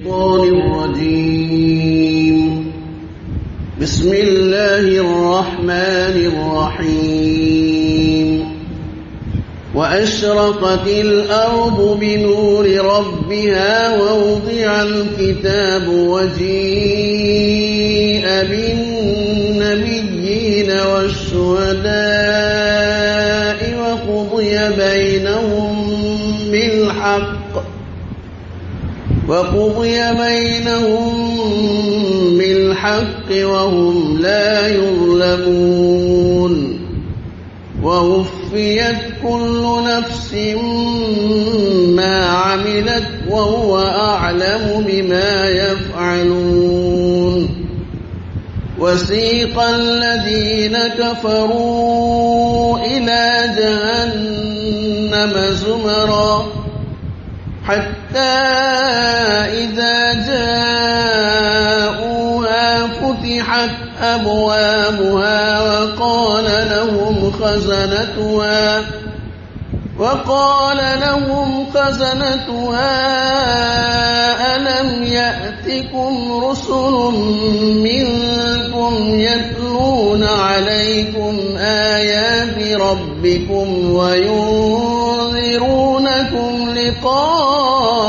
الشيطان الرجيم. بسم الله الرحمن الرحيم. وأشرقت الأرض بنور ربها ووضع الكتاب وجيء بالنبيين والشهداء وقضي بينهم بالحق وهم لا يظلمون. ووفيت كل نفس ما عملت وهو أعلم بما يفعلون. وسيق الذين كفروا إلى جهنم زمرا حتى إذا جاءوها فتحت أبوابها وقال لهم خزنتها ألم يأتكم رسل منكم يتلون عليكم آيات ربكم وينذرونكم لقاء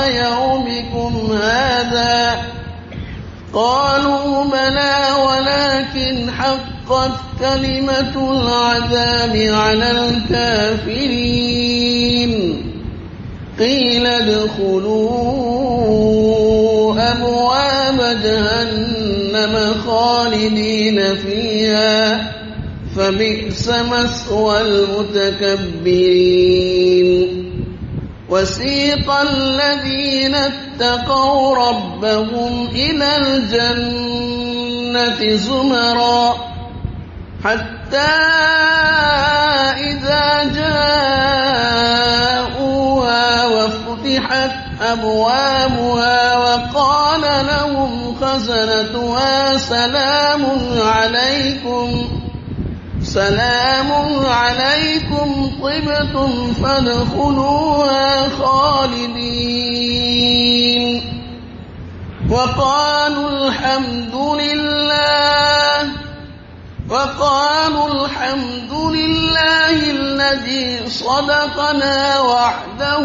يومكم هذا؟ قالوا بلى ولكن حقت كلمة العذاب على الكافرين. قيل ادخلوا أبواب جهنم خالدين فيها فبئس مثوى المتكبرين. وسيق الذين اتقوا ربهم إلى الجنة زمرا حتى إذا جاءوها وفتحت أبوابها وقال لهم خزنتها سلام عليكم طبتم فادخلوها خالدين. وقالوا الحمد لله الذي صدقنا وعده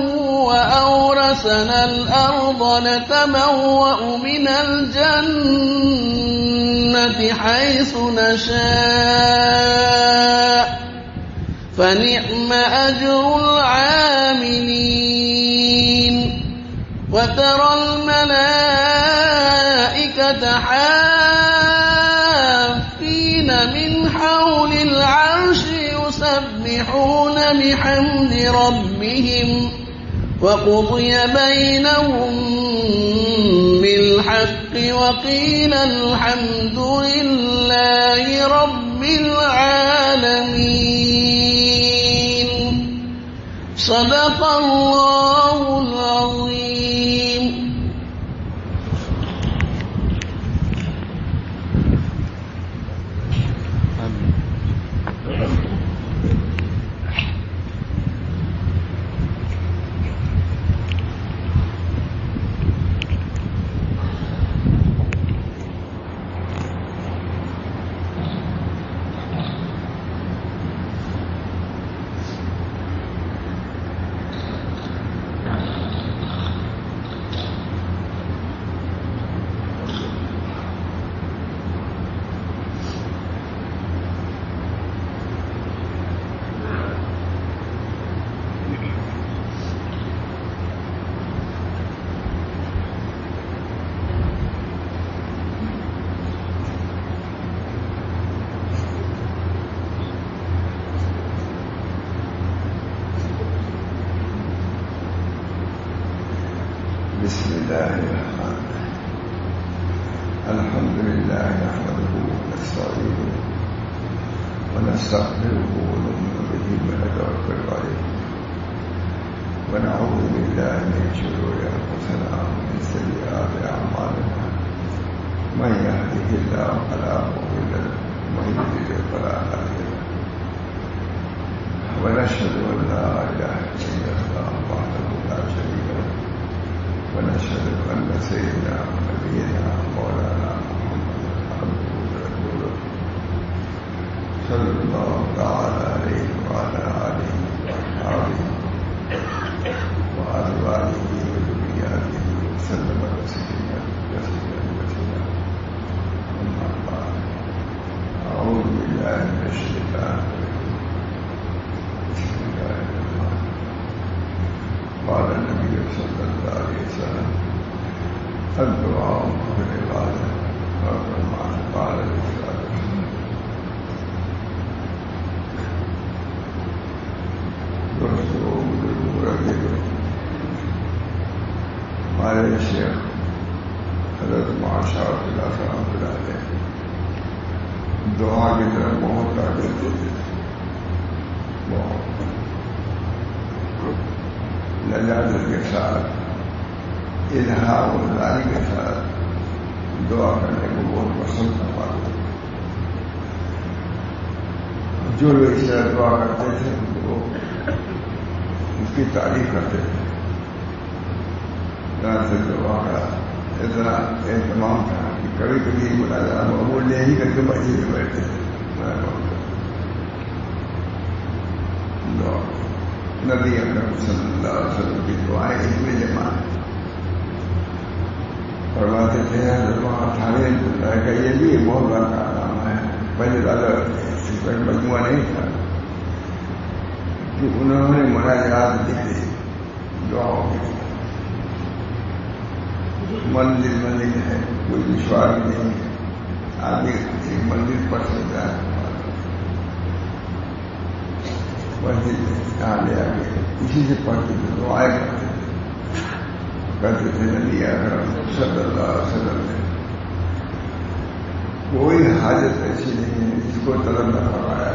وأورثنا الأرض نتبوأ من الجنة حيث نشاء فنعم أجر العاملين. وترى الملائكة حافين من حول العرش يسبحون بحمد ربهم وقضي بينهم بالحق وقيل الحمد لله رب العالمين. صدق الله العظيم. بسم الله الرحمن الرحيم. الحمد لله نحمده ونستعينه ونستغفره ونؤمن به ونتوكل عليه ونعوذ بالله من شرور أنفسنا ومن سيئات أعمالنا. من يهده الله فلا مضل له ومن يضلل فلا هادي له. ونشهد أن لا إله إلا الله وحده لا شريك له ونشهد أن سيدنا ونبينا مولانا محمد عبده ورسوله صلى الله تعالى عليه وعلى آله وأصحابه وأزواجه وذرياته وسلم تسليما كثيرا. أما بعد، أعوذ بالله من الشيطان الرجيم. بسم الله الرحمن الرحيم. قال النبي صلى الله عليه وسلم: الدعاء في العبادة. قال الإسلام ہمارے شیخ حضرت معاشرت اللہ رحمۃ اللہ علیہ دعا کی طرف بہت طاقت دیتے تھے، بہت لجاجت کے ساتھ، اظہار و ظاہری کے ساتھ دعا کرنے کو بہت پسند فرماتے تھے. جو لوگ اس طرح دعا کرتے تھے وہ اس کی تعریف کرتے تھے. سے دعا کا اتنا اہتمام تھا کہ کبھی کبھی مناظرہ معمول نہیں کر کے مسجد میں بیٹھتے تھے. نبی اکرم صلی اللہ علیہ وسلم کی دعائیں اس میں جمع ہیں. فرماتے تھے تھانے کا یہ بھی بہت بڑا کارنامہ ہے. پہلے زیادہ مجموعہ نہیں تھا کہ انہوں نے مناجات لکھی دعاؤں کی. مندر مندر ہے، کوئی وشواس نہیں ہے. آدمی ایک مندر پڑھ سکتا ہے، مسجد میں یہاں لے آ کے اسی سے پڑھتے تھے، دعائیں کرتے تھے. نبی اکرم صلی اللہ علیہ وسلم نے کوئی حاجت ایسی نہیں ہے جس کو طلب نہ فرمایا.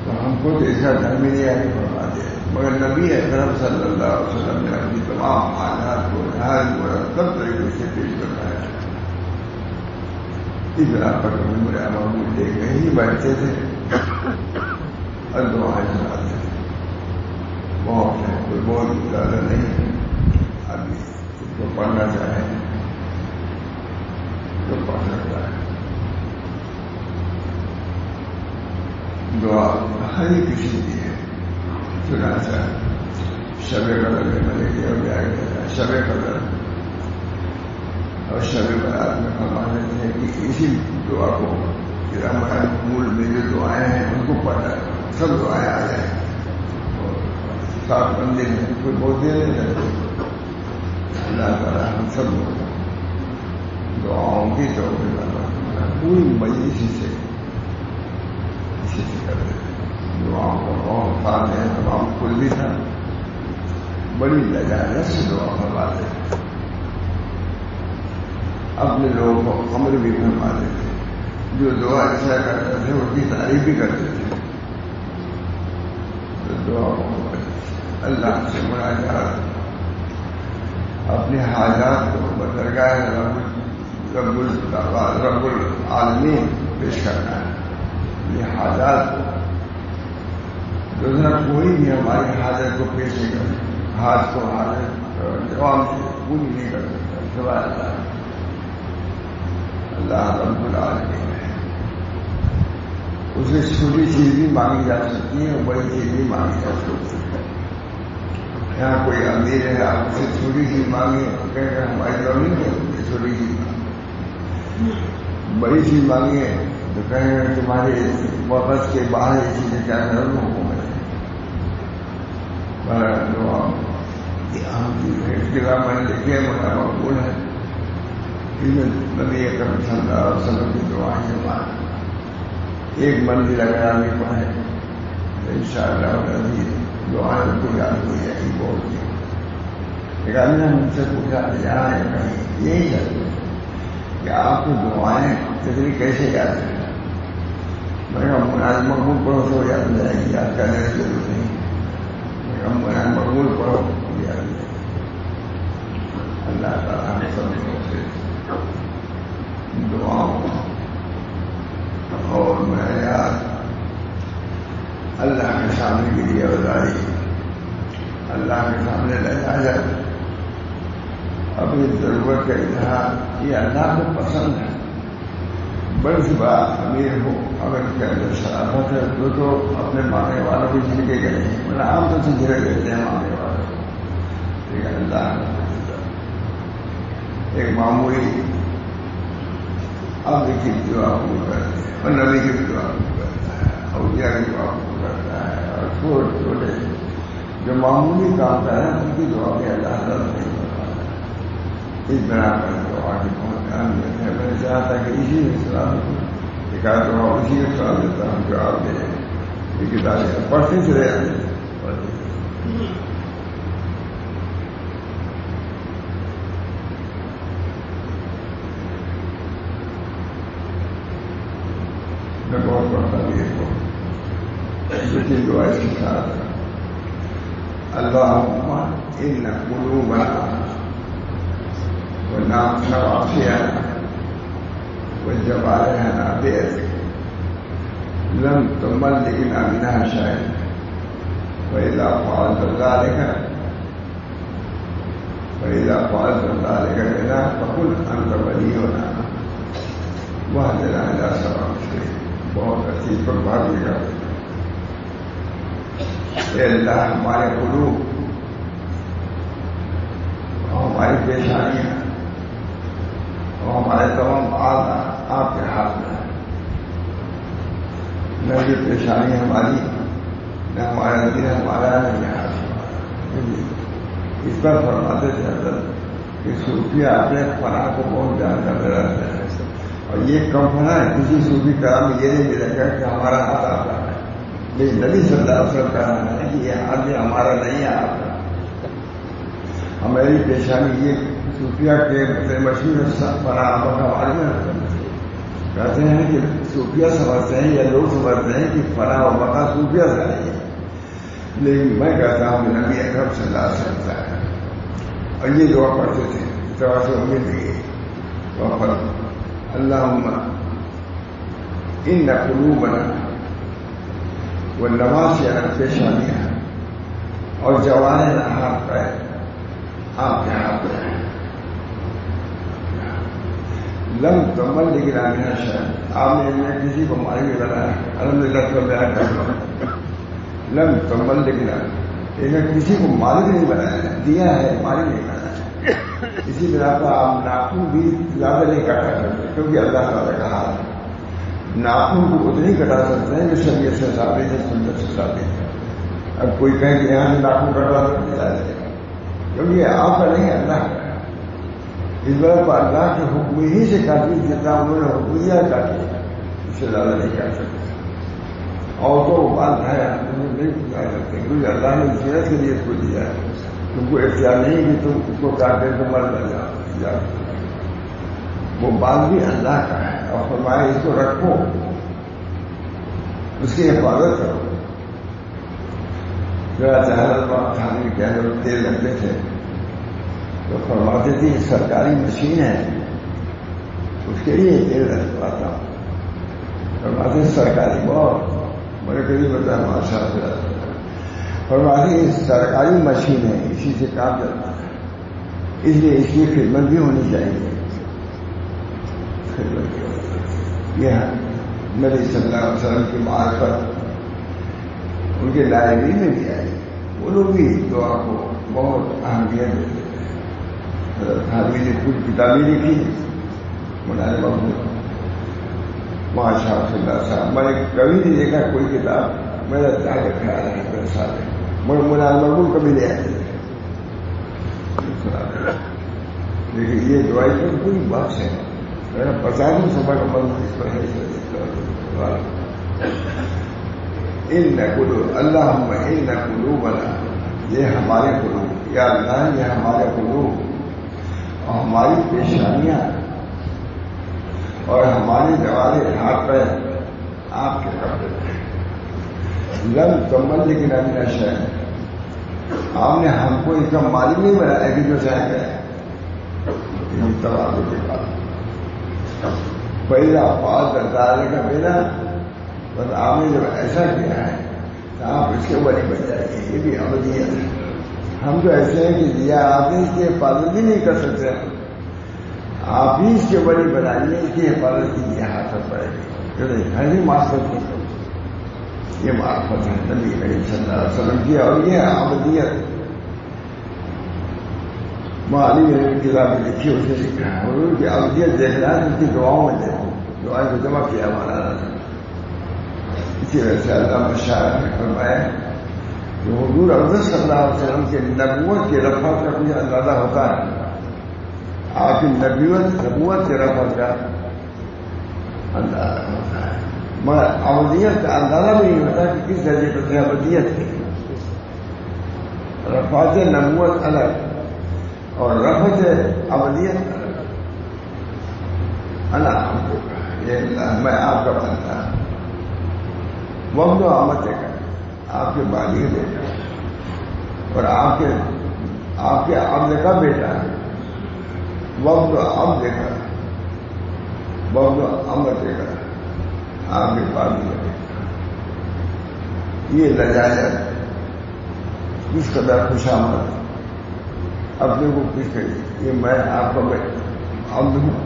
تو ہم کو تو ایسا دھرم ہی نہیں آگے فرما دیا، مگر نبی اکرم صلی اللہ علیہ وسلم نے اپنی تمام حالات کو نہایت مرتب طریقے سے پیش کروایا. اس بنا پر عمر معمول لے کے ہی بیٹھتے تھے اور دعائیں سناتے تھے. بہت ہے، کوئی بہت زیادہ نہیں ہے. آدمی اس کو پڑھنا چاہے تو پڑھ سکتا ہے. دعا ہر کسی کی ہے. چنانچہ شب قدر میں ملے گی اور بیاہ گیا شب قدر اور شب برات میں فرماتے تھے کہ اسی دعا کو مول میں جو دعائیں ہیں ان کو پڑھا ہے، سب دعائیں آ جائیں. سات مندر میں کوئی بہت دیر نہیں لگتے. اللہ تعالیٰ ہم سب لوگ دعاؤں کی توفیق پوری مجلسی سے کرتے تھے. دعاؤں کا بہت خاص ہے، تمام کل بھی تھا. بڑی لجاجت سے دعا فرماتے تھے. اپنے لوگوں کو امر بھی فرماتے تھے. جو دعا ایسا کرتے تھے اس کی تعریف بھی کرتے تھے. تو دعا اللہ سے مناجات، اپنے حاجات کو درگاہ رب العالمین پیش کرنا ہے. یہ حاجات دوسرا کوئی بھی ہماری حاجت کو پیش نہیں کر سکتا. ہاتھ کو حاجت جواب سے پوری نہیں کر سکتا سوائے اللہ. اللہ رب العالمین ہے. اسے چھوٹی چیز بھی مانگی جا سکتی ہے اور بڑی چیز بھی مانگی جا سکتی ہے. یہاں کوئی امیر ہے، آپ اسے چھوٹی چیز مانگی کہیں کہ ہماری ضرورت نہیں ہے چھوٹی چیز. بڑی چیز مانگی ہے تو کہیں گے تمہارے وقت کے باہر یہ چیزیں کیا کرو گے حکومت ہے. ہم اختلاف میں دیکھے منا مقبول ہے. نبی اکرم صلی اللہ علیہ وسلم کی دعائیں جمع. ایک مندر اگر آدمی پڑھے تو انشاءاللہ دعائیں کو یاد ہو جائے گی. بہت ایک آدمی نے مجھ سے پوچھا یہاں ہے کہیں یہی جاتے کہ آپ کو دعائیں تقریباً کیسے یاد ہے. میں کہا مناظر مقبول پڑھو تو یاد ہو جائے گی، یاد کرنے کی ضرورت نہیں. میں کہا مناظر مقبول پڑھو یاد ہو جائے گی. اللہ تعالیٰ ہم سب لوگوں سے دعاؤں اور معیار اللہ کے سامنے کے لیے وزاری، اللہ کے سامنے لجاجت اپنی ضرورت کا اظہار یہ اللہ کو پسند ہے. بڑی سی بات امیر ہو اگر اس کے اندر شرافت ہے تو اپنے مانگنے والوں کو جھل کے گئے ہیں ورنہ عام طور سے جھڑے دیتے ہیں مانگنے والوں کو. لیکن اللہ ایک معمولی اب کی دعا قبول کرتے ہیں اور نبی کی دعا قبول کرتا ہے اور اولیاء کی دعا قبول کرتا ہے اور چھوٹے چھوٹے جو معمولی کام کر رہے ہیں ان کی دعا بھی اللہ تعالیٰ نہیں کرتا ہے. اس بنا پر دعا کی بہت اہمیت ہے. میں چاہتا کہ اسی میں سلام ایک آدھ دعا اسی میں سلام دیتا ہوں جو آپ دیں یہ کتابیں پڑھتے چلے جاتے ہیں. میں بہت پڑھتا بھی ہے دوسری دعا اس کے ساتھ اللہم ان قلوبنا ونوافینا وجوارحنا بیدک لم تملکنا منها شیئا وإذا فعلت ذلك بنا فقل أنت ولينا واهدنا إلى صراط مستقيم. بہت اچھی پر بات بھی کرتے اے اللہ ہمارے قلوب اور ہماری پیشانیاں اور ہمارے تمام اعضاء آپ کے ہاتھ میں ہیں. نہ یہ پیشانی ہماری نہ ہمارا دل ہمارا نہ یہ ہاتھ ہمارا. اس پر فرماتے تھے حضرت کہ صوفیہ اپنے فنا کو بہت جان کر رہتے ہیں اور یہ کمپنا ہے کسی صوفی کرام میں یہ نہیں ملے گا کہ ہمارا ہاتھ آپ کا ہے. لیکن نبی صلی اللہ علیہ وسلم کہا ہے کہ یہ ہاتھ بھی ہمارا نہیں ہے آپ کا. ہماری پیشانی یہ صوفیہ کے مشہور فنا ہمارے میں کہتے ہیں کہ صوفیہ سمجھتے ہیں یا لوگ سمجھتے ہیں کہ فنا و بقا صوفیہ سے نہیں ہے. لیکن میں کہتا ہوں کہ نبی اکرم صلی اللہ علیہ وسلم ہے اور یہ دعا پڑھتے تھے اس طرح سے امید دی اللہم ان قلوبنا ونواسینا پیشانیاں اور جوارحنا ہاتھ پیر آپ کے ہاتھ میں ہیں. لم تملکنا منها شیئا آپ نے کسی کو ماری نہیں بنایا. الحمدللہ تو بیان کرتا لم تملکنا لیکن کسی کو مالک نہیں بنایا دیا ہے مالک نہیں بنایا. اسی بنا پر آپ ناخن بھی زیادہ نہیں کٹا سکتے کیونکہ اللہ تعالیٰ کا حال ہے. ناخن کو اتنے ہی کٹا سکتے ہیں جو شریعت سے ثابت ہے سنت سے ثابت ہے. اب کوئی کہیں کہ یہاں سے ناخن کٹوا سکتے ہیں کیونکہ یہ آپ کا نہیں اللہ کا ہے. اس بنا پر اللہ کے حکم ہی سے کافی جتنا انہوں نے حکم دیا کافی اس سے زیادہ نہیں کر سکتے. اور تو بات ہے نہیں پہنچا سکتے کیونکہ اللہ نے زینت کے لیے اس کو دیا ہے. تم کو اختیار نہیں کہ تم اس کو کاٹے تو مر جا. وہ بات بھی اللہ کا ہے اور فرمایا اس کو رکھو اس کی حفاظت کرو. ذرا چہل کھانے کے اندر تیل لگتے تھے تو فرماتے تھے یہ سرکاری مشین ہے اس کے لیے تیل رکھواتا ہوں. فرماتے سرکاری بہت بڑے قریب ہوتا ہے ماشاء اللہ. فرماتے یہ سرکاری مشین ہے اسی سے کام چلتا ہے اس لیے اس کی خدمت بھی ہونی چاہیے. یہ نبی صلی اللہ علیہ وسلم کی معرفت ان کے لائبریری میں بھی آئی. وہ لوگ بھی دعا کو بہت اہمیت دیتے تھے. حاوی نے کچھ کتابیں لکھی مولانا محمود ماشاء اللہ صاحب. میں نے کبھی نہیں دیکھا کوئی کتاب میرا زیادہ خیال ہے میرے ساتھ مولانا محمود کبھی لے آتے تھے. لیکن یہ دعائی پر کوئی بات ہے میرا پتا نہیں سبق عمل اس پر ہے. ان قلوب اللہم ان قلوبنا یہ ہمارے قلوب یا اللہ یہ ہمارے قلوب اور ہماری پیشانیاں اور ہماری جوارے ہاتھ پہ آپ کے قبضے میں. لم تملکنا منها شیئا آپ نے ہم کو اس کا مالک نہیں بنایا کہ جو چاہے کرے. ہم تبادلے کے بعد پہلا پاس ڈالنے کا بینا بس آپ نے جب ایسا کیا ہے تو آپ اس کے بڑی بن جائیں گے. یہ بھی ابدیت ہے ہم تو ایسے ہیں کہ دیا آپ نے اس کی حفاظت بھی نہیں کر سکتے، آپ ہی اس کے بڑی بنائیے، اس کی حفاظت کی حاصل پڑے گی، ہر ہی معرفت کی یہ معرفت ہے نبی کریم صلی اللہ علیہ وسلم کی، اور یہ عبدیت معالی نے کتابیں لکھی، اسے لکھا ہے اور ان کی عبدیت دیکھنا ہے، ان کی دعاؤں میں دیکھو، دعائیں کو جمع کیا مولانا نے۔ اسی وجہ سے اللہ مشاعر نے فرمایا کہ حضور افضل صلی اللہ علیہ وسلم کے نبوت کی رفعت کا کچھ اندازہ ہوتا ہے، آپ کی نبوت کے رفعت کا اندازہ ہوتا ہے، مگر عبدیت کا اندازہ بھی نہیں ہوتا کہ کس درجے پر عبدیت ہے۔ رفعت نبوت الگ اور رفعت عبدیت الگ، یہ میں آپ کا بنتا وقت و آمد دیکھا، آپ کے بالی بیٹا اور آپ کے عبد کا بیٹا وقت و عبد دیکھا، وقت و آمد دیکھا، آپ کے بالی کا بیٹا، یہ لجاجت کس قدر خوش آمد اپنے کو کس کریے، یہ میں آپ کا عبد ہوں،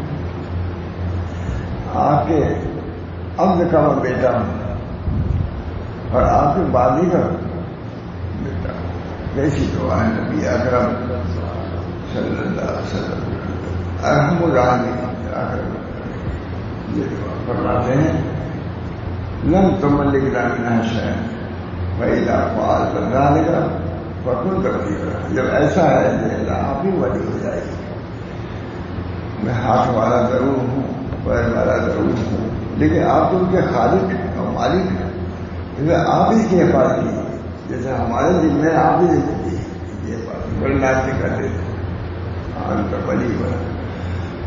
آپ کے عبد کا میں بیٹا ہوں اور آپ کے بالی کا بیٹا ہوں۔ کیسی دعا ہے نبی اکرم صلی اللہ علیہ وسلم، ارحم الراحمین یہ دعا فرماتے ہیں، لم تملکنا منہا شیئا فاذا فعلت ذلک فکن تقدیرا، جب ایسا ہے کہ اللہ آپ ہی ولی ہو جائے گی، میں ہاتھ والا ضرور ہوں، پیر والا ضرور ہوں، لیکن آپ تو ان کے خالق اور مالک ہیں، آپ ہی کی حفاظت کی، جیسے ہمارے دل میں آپ ہی زندگی کی حفاظت بڑی ناچ کرتے تھے، انت ولی بنا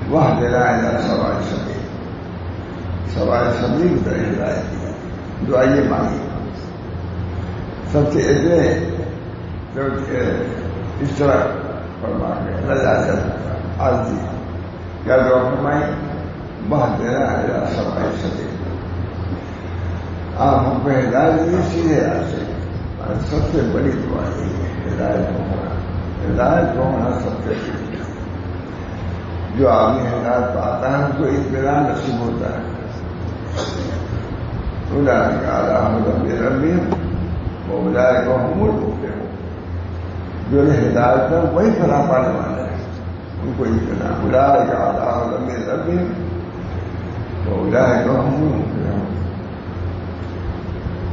وہ دینا ہے سوائے سبھی سوائے سبھی کی طرح ہدایت کی دعائیں مانگی، سب سے اتنے اس طرح فرما کے لجاجت عاجزی کیا دعا فرمائی، بہت دینا ہے سوائے سبھی، آپ ہم کو ہدایت دی سیدھے راستے، سب سے بڑی دعا یہ ہے ہدایت کو ہونا سب سے بڑی، جو آدمی ہدایت پاتا ہے اس کو اطمینان نصیب ہوتا ہے، اولئک علی ھدی من ربہم واولئک ھم المفلحون، جو ہدایت پر وہی فلاح پانے والے ہیں، ان کو اطمینان، اولئک علی ھدی من ربہم واولئک ھم المفلحون۔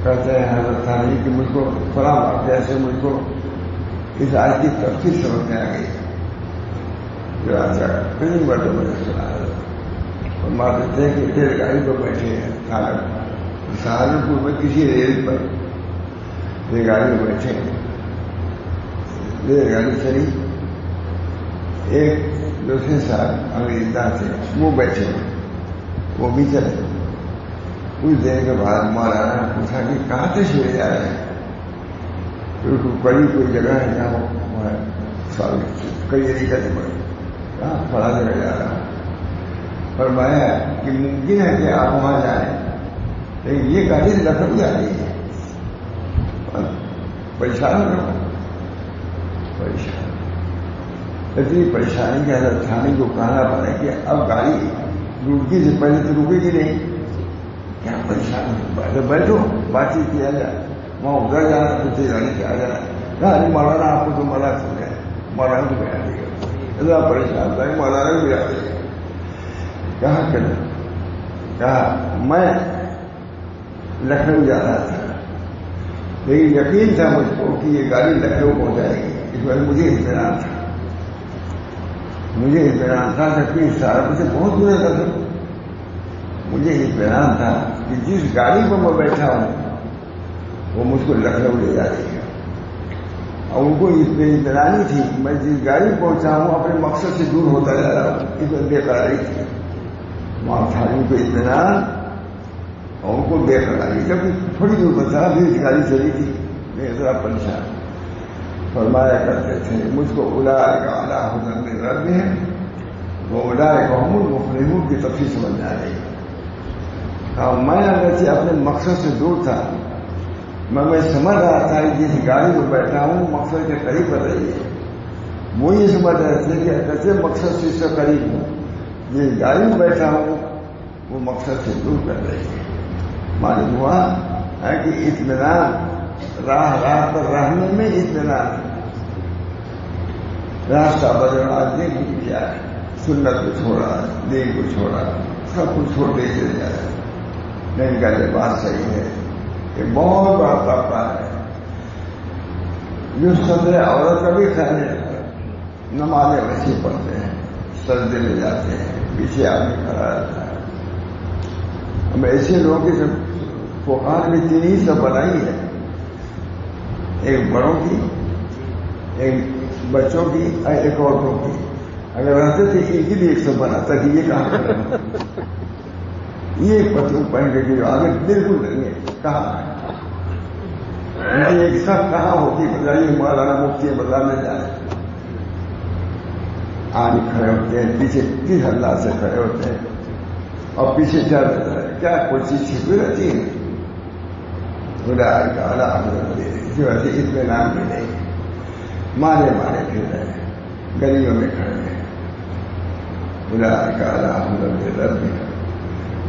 کہتے ہیں حضرت ثانی کہ مجھ کو فلاں واقعہ سے مجھ کو اس آیت کی تفصیل سمجھ میں آ گئی، جو آج کئی مرتبہ مجھے سنا ہے، اور ماں کہتے ہیں کہ ریل گاڑی پر بیٹھے ہیں سہارنپور میں کسی ریل پر ریل گاڑی میں بیٹھے ہیں، ریل گاڑی چلی، ایک دوسرے صاحب انگریزداں سے وہ بیٹھے ہیں، وہ بھی چلے، کچھ دیر کے بعد مولانا نے پوچھا کہ کہاں سے شیرے جا رہے ہیں، بڑی کوئی جگہ ہے جہاں وہ ہے کئی طریقے سے بڑی کہاں فلاں جگہ جا رہا ہے، فرمایا کہ ممکن ہے کہ آپ وہاں جائیں لیکن یہ گاڑی لکھنؤ جا رہی ہے، پریشان ہو رہا پریشان، اتنی پریشانی کہ حضرت ثانی کو کہنا پڑا کہ اب گاڑی رکنے سے پہلے تو رکے گی نہیں، کیا پریشان ہے، بیٹھو بات چیت کیا جائے، وہاں ادھر جانا دوسری گاڑی سے آ جانا، مولانا آپ کو تو مرا سن گئے، مولانا کو بھی آ دے گا، اتنا پریشان تھا مولانا کو بھی آ دے گا، کہاں کریں، کہا میں لکھنؤ جا رہا تھا لیکن یقین تھا مجھ کو کہ یہ گاڑی لکھنؤ پہنچائے گی، اس وقت مجھے اطمینان تھا کہ سہارنپور سے بہت دور ہے، مجھے اطمینان تھا کہ جس گاڑی پر میں بیٹھا ہوں وہ مجھ کو لکھنؤ لے جا رہی ہے، اور ان کو اطمینانی تھی میں جس گاڑی پہنچا ہوں اپنے مقصد سے دور ہوتا جا رہا ہوں، اس میں بے قراری تھی، وہاں تھانی کو اطمینان اور ان کو بے قراری، جب تھوڑی دور بچا بھی اس گاڑی چلی تھی، میں ذرا پریشان، فرمایا کرتے تھے مجھ کو اولئک علی ھدی من ربہم واولئک ھم المفلحون کی تفصیل سمجھ آ رہی ہے، میں اگرچہ اپنے مقصد سے دور تھا میں سمجھ رہا تھا کہ جس گاڑی میں بیٹھا ہوں مقصد کے قریب بن رہی ہے، وہ یہ سمجھ رہے تھے کہ کیسے مقصد سے اس سے قریب ہوں، جس گاڑی میں بیٹھا ہوں وہ مقصد سے دور کر رہی ہے۔ معلوم ہوا ہے کہ اطمینان راہ پر رہنے میں اطمینان، راستہ بدلنا دین کو کیا ہے، سنت کو چھوڑا، دین کو چھوڑا، سب کچھ چھوڑ دے چلے جا رہا ہے۔ نہیں کا یہ بات صحیح ہے، یہ بہت بڑا طبقہ ہے جو صدر عورت کا بھی خیال نہیں رکھتا، نمازیں ویسے پڑھتے ہیں، سجدے میں جاتے ہیں، پیچھے آدمی کھڑا رہتا ہے۔ ہم ایسے لوگوں کی فقہاء نے تین ہی سب بنائی ہے، ایک بڑوں کی، ایک بچوں کی، ایک عورتوں کی۔ اگر رہتے تھے ان کی بھی ایک سب بناتا کہ یہ کہاں کرنا، یہ پتلون پہن کے جو آگے بالکل نہیں ہے، کہاں ہے ایک سب کہاں ہوتی بتائیے، مولانا مفتی بتانے جائے، آگے کھڑے ہوتے ہیں، پیچھے کس اللہ سے کھڑے ہوتے ہیں اور پیچھے کیا رہتا ہے، کیا کوئی چیز چھپی رہتی ہے؟ خدا کا جو ایسے اطمینان بھی نہیں، مارے پھر رہے ہیں، گلیوں میں کھڑے ہیں۔ خدا کا رب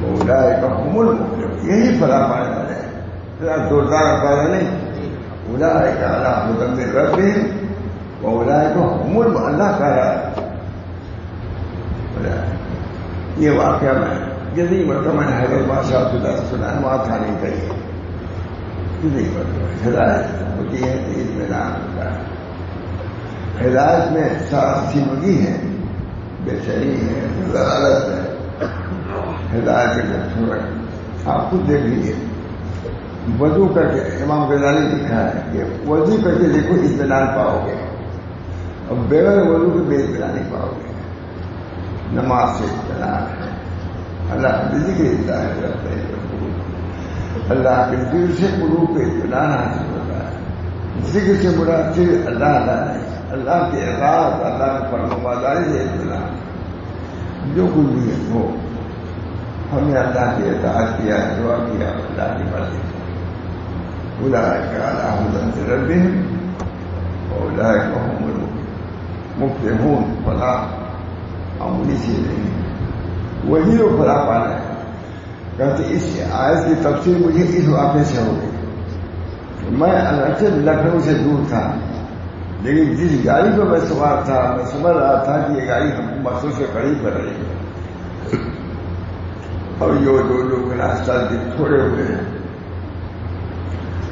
اولئک هم المفلحون، یہی فلاح پانے والے ہیں، ذرا زوردار افراد نہیں۔ اولئک علی ھدی من ربہم واولئک هم المفلحون، اللہ کا یہ واقعہ میں جدید مرتبہ میں نے حضرت بادشاہ سے درس سنا ہے، وہاں تھا نہیں کہی ہے، جدید مرتبہ ہدایت ہوتی ہے تو اطمینان ہوتا ہے۔ ہدایت میں سیمگی ہے، بے چینی ہے، ضلالت ہے، ہدایت کے چھوڑ آپ خود دیکھ لیجیے، وضو کر کے امام غزالی لکھا ہے کہ وضو کر کے دیکھو اطمینان پاؤ گے، اور بغیر وضو کے بے اطمینانی پاؤ گے۔ نماز سے اطمینان ہے، اللہ کے ذکر ہدایت رہتے ہیں، اللہ کے دل سے قلوب پہ اطمینان حاصل ہوتا ہے۔ ذکر سے مراد صرف اللہ ہے، اللہ کے اطاعت، اللہ کے فرمانبرداری سے اطمینان، جو کچھ بھی ہو ہم نے اللہ کی اطاعت کیا، دعا کیا، اللہ کی مرضی۔ اولئک علی ھدی من ربہم واولئک هم المفلحون، فلاح معمولی چیز نہیں، وہی لوگ فلاح پانا ہے۔ کہتے اس آیت کی تفسیر مجھے اس واقعے سے ہو گئی۔ میں اگرچہ لکھنؤ سے دور تھا، لیکن جس گاڑی پہ میں سوار تھا میں سمجھ رہا تھا کہ یہ گاڑی ہم مقصد سے قریب کر رہی ہے، اور جو لوگ راستہ چھوڑے ہوئے ہیں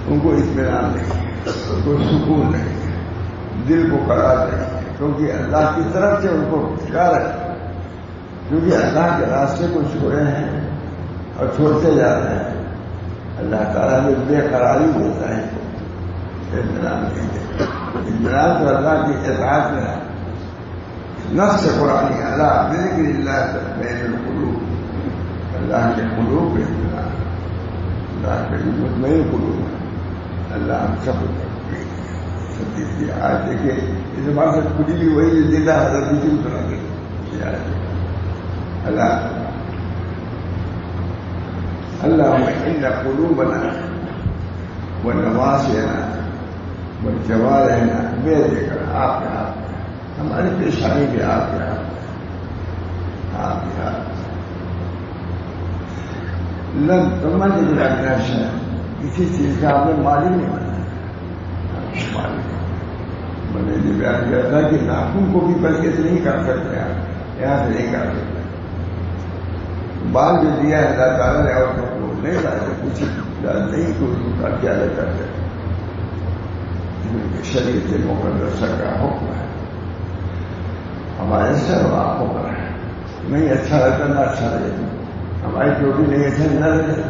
ان کو اطمینان نہیں، ان کو سکون نہیں، دل کو قرار نہیں ہے، کیونکہ اللہ کی طرف سے ان کو فکر ہے، کیونکہ اللہ کے راستے کو چھوڑے ہیں اور چھوڑتے جا رہے ہیں۔ اللہ تعالیٰ نے بے قراری دیتا ہے، اطمینان نہیں دیتا۔ اطمینان تو اللہ کی اطاعت میں ہے، نص قرآنی اللہ بذکر اللہ تطمئن القلوب، اللہ کے قلوب پہ اطمینان، اللہ کے مطمئن قلوب ہے، اللہ ہم سب کی آج دیکھیے اس زبان سے کھلی بھی وہی زندہ حضرت کسی کو سنا دے اللہ اللہم ان قلوبنا ونواسینا وجوارحنا بیدک، آپ کے ہاتھ میں، ہماری پیشانی بھی آپ کے ہاتھ میں، آپ کے ہاتھ لن تمن الا بنفسہ، کسی چیز کا آپ نے مالک نہیں بنا، میں نے یہ بیان کیا تھا کہ ناخن کو بھی برکت نہیں کر سکتے آپ، یہاں سے نہیں کر سکتے۔ بال جو دیا ہے اللہ تعالیٰ نے اور کو نہیں لاتے، کچھ نہیں تو اس کا کیا کرتے، شریعت مقدسہ کا حکم ہے، ہمارے سر آنکھوں پر ہے، نہیں اچھا لگتا نہ اچھا لگے، ہماری ٹوپی نہیں اچھا نہ لگے،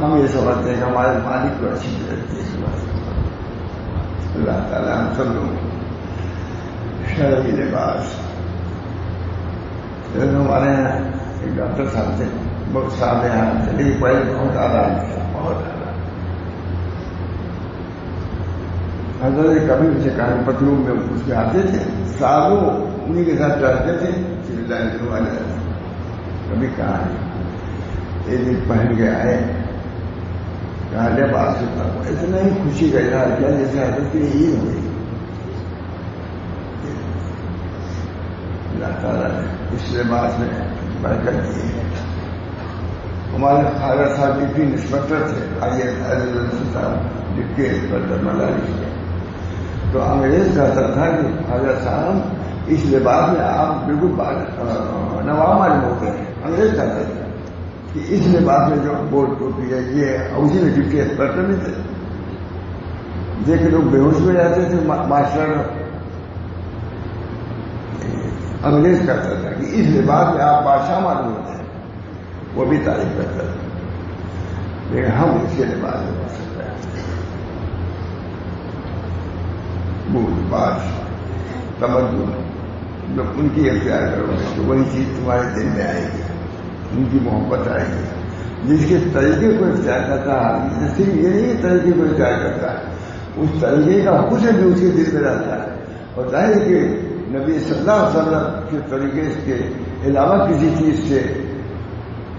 ہم یہ سمجھتے ہیں کہ ہمارے مالک کو اچھی لگتی ہے۔ اللہ تعالیٰ ہم سب لوگ شرعی لباس، ہمارے یہاں ایک ڈاکٹر صاحب تھے، بہت سال یہاں چلے پڑے، بہت آرام تھا، بہت آرام۔ حضرت کبھی مجھے کہا پتلون میں اس کے آتے تھے، سالوں انہیں کے ساتھ رہتے تھے، کبھی کہا ایک دن پہن کے آئے کہا لباس التقویٰ، اتنا ہی خوشی کا اظہار کیا جیسے حضرت کی عید ہوئی. اللہ تعالیٰ نے اس لباس میں برکت دی ہے. ہمارے خواجہ صاحب کی بھی نسبت تھے، آئیے صاحب لکھ کے اس پر مدارس میں، تو انگریز کہتا تھا کہ خواجہ صاحب اس لباس میں آپ بالکل نواب معلوم ہوتے ہیں. انگریز کہتا تھا کہ اس لباس میں جو بوٹ ٹوپی ہے یہ اسی میں ڈپٹی ایکسپرٹ نہیں تھے. دیکھ لوگ بے ہوش میں جاتے تھے ماسٹر. انگریز کہتا تھا کہ اس لباس میں آپ بادشاہ معلوم ہوتے ہیں، وہ بھی تعریف کرتا تھا. لیکن ہم اس کے لباس میں پڑھ سکتے ہیں. بوجھ باش تمدن جب ان کی اختیار کرو گے تو وہی چیز تمہارے دل میں آئے گی، ان کی محبت آئے گی. جس کے طریقے کو اختیار کرتا ہے صرف یہ نہیں طریقے کو اختیار کرتا ہے، اس طریقے کا حسن بھی اس کے دل میں رہتا ہے. اور ظاہر کہ نبی صلی اللہ علیہ وسلم کے طریقے کے علاوہ کسی چیز سے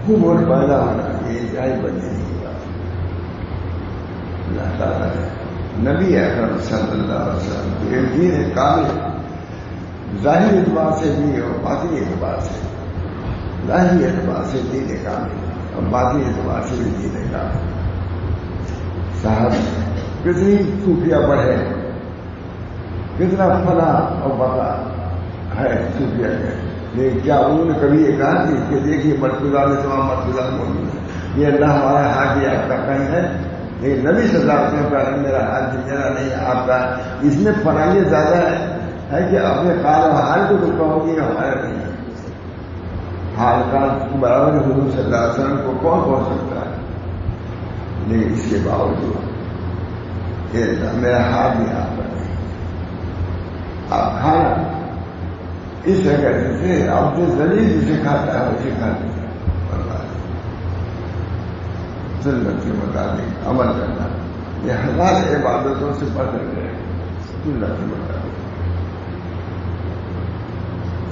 خوب اور پیدا ہونا یہ انتہائی بننے کی بات. اللہ تعالیٰ نے نبی اکرم صلی اللہ علیہ وسلم کو ایک دین کامل ظاہری اعتبار سے بھی اور باطنی اعتبار سے. ظاہری اعتبار سے دین کامل اور باطنی اعتبار سے بھی دین کامل. صاحب کتنی صوفیہ پڑھے، کتنا فنا اور بقا ہے صوفیہ کے، لیکن کیا انہوں نے کبھی یہ کہا کہ دیکھیے مرتبہ میں تمام مرتبہ موجود ہے، یہ اللہ ہمارا ہاتھ یہ آپ کا کہیں ہے. لیکن نبی صلی اللہ علیہ وسلم کا میرا ہاتھ جتنا نہیں ہے آپ کا. اس میں فنائیت زیادہ ہے کہ اپنے قال و حال کو تو کہو گی ہمارا نہیں ہے. حال کا برابر حضور صلی اللہ علیہ وسلم کو کون پہنچ سکتا ہے؟ لیکن اس کے باوجود میرا ہاتھ بھی آپ کا نہیں. آپ کھانا اس طرح سے آپ جو ذلیل جسے کھاتا ہے اسے کھاتے ہیں. سنت کے مطابق عمل کرنا یہ ہزار عبادتوں سے بڑھ کر گئے. سنت کے مطابق